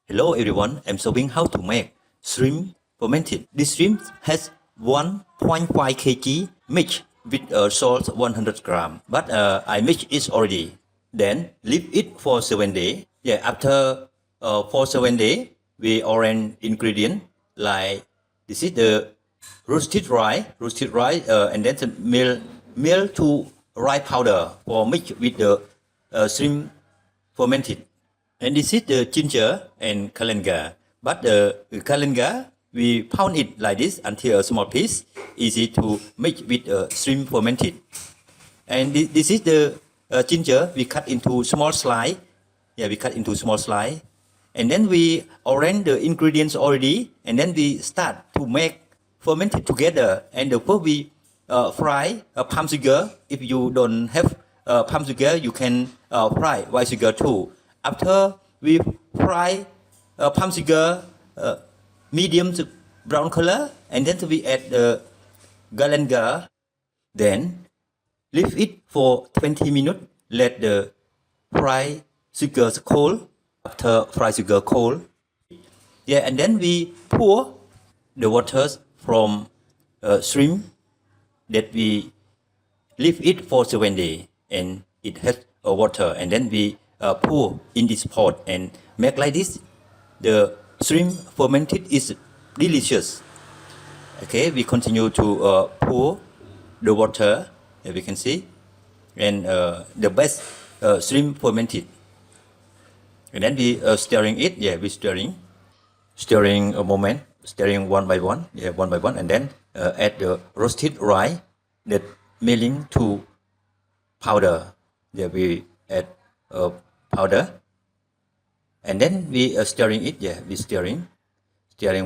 Hello everyone, I'm showing how to make shrimp fermented. This shrimp has 1.5 kg mixed with salt 100 gram, but I mixed it already. Then leave it for 7 days. Yeah, after for 7 days, we orange ingredient like this is the roasted rice, and then the meal to rice powder for mix with the shrimp fermented. And this is the ginger and kalanga. But the kalanga, we pound it like this until a small piece, easy to mix with shrimp fermented. And this is the ginger, we cut into small slice. Yeah, we cut into small slice. And then we arrange the ingredients already, and then we start to make fermented together. And the first we fry palm sugar. If you don't have palm sugar, you can fry white sugar too. After we fry palm sugar medium to brown color, and then we add the galanga. Then leave it for 20 minutes. Let the fried sugar cold. After fried sugar cold, yeah, and then we pour the waters from shrimp that we leave it for 7 days, and it has water, and then we pour in this pot and make like this. The shrimp fermented is delicious. Okay, we continue to pour the water, we can see, and the best shrimp fermented. And then we stirring it, yeah, we stirring a moment, stirring one by one, yeah, one by one, and then add the roasted rice that milling to powder. Yeah, we add powder, and then we stirring it, yeah, we stirring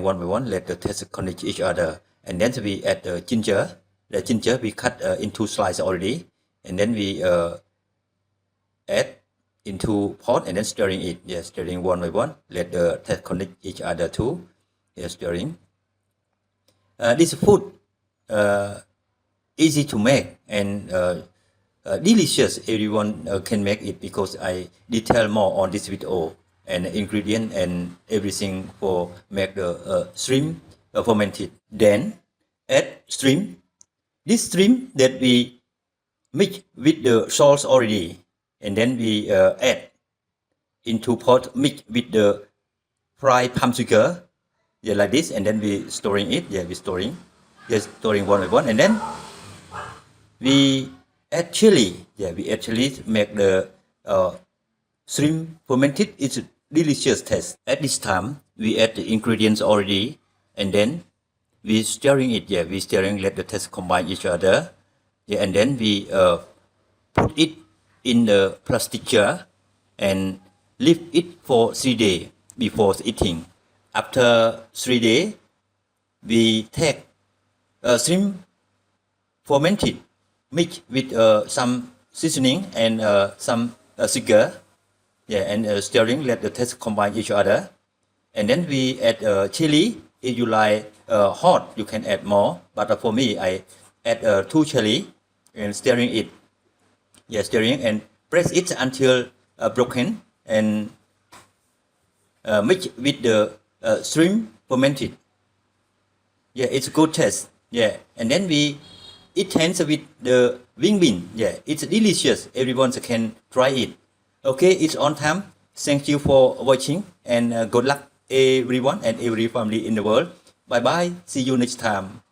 one by one, let the taste connect each other, and then we add the ginger. The ginger we cut into slices already, and then we add into pot and then stirring it, yeah, stirring one by one, let the taste connect each other too, yeah, stirring. This food easy to make and delicious. Everyone can make it because I detail more on this video and ingredient and everything for make the shrimp fermented. Then add shrimp. This shrimp that we mix with the salt already, and then we add into pot, mix with the fried palm sugar, yeah, like this, and then we storing it, yeah, we storing, yes, storing one by one, and then we add chili, yeah, we add chili to make the shrimp fermented. It's delicious taste. At this time, we add the ingredients already, and then we stirring it, yeah, we stirring, let the taste combine each other, yeah, and then we put it in the plastic jar and leave it for 3 days before eating. After 3 days, we take shrimp fermented, mix with some seasoning and some sugar, yeah, and stirring, let the taste combine each other, and then we add chili. If you like hot, you can add more, but for me, I add 2 chili and stirring it, yeah, stirring and press it until broken, and mix with the shrimp fermented. Yeah, it's good taste. Yeah, and then we eat hands with the wing bean. Yeah, it's delicious. Everyone can try it. Okay, it's on time. Thank you for watching, and good luck everyone and every family in the world. Bye bye. See you next time.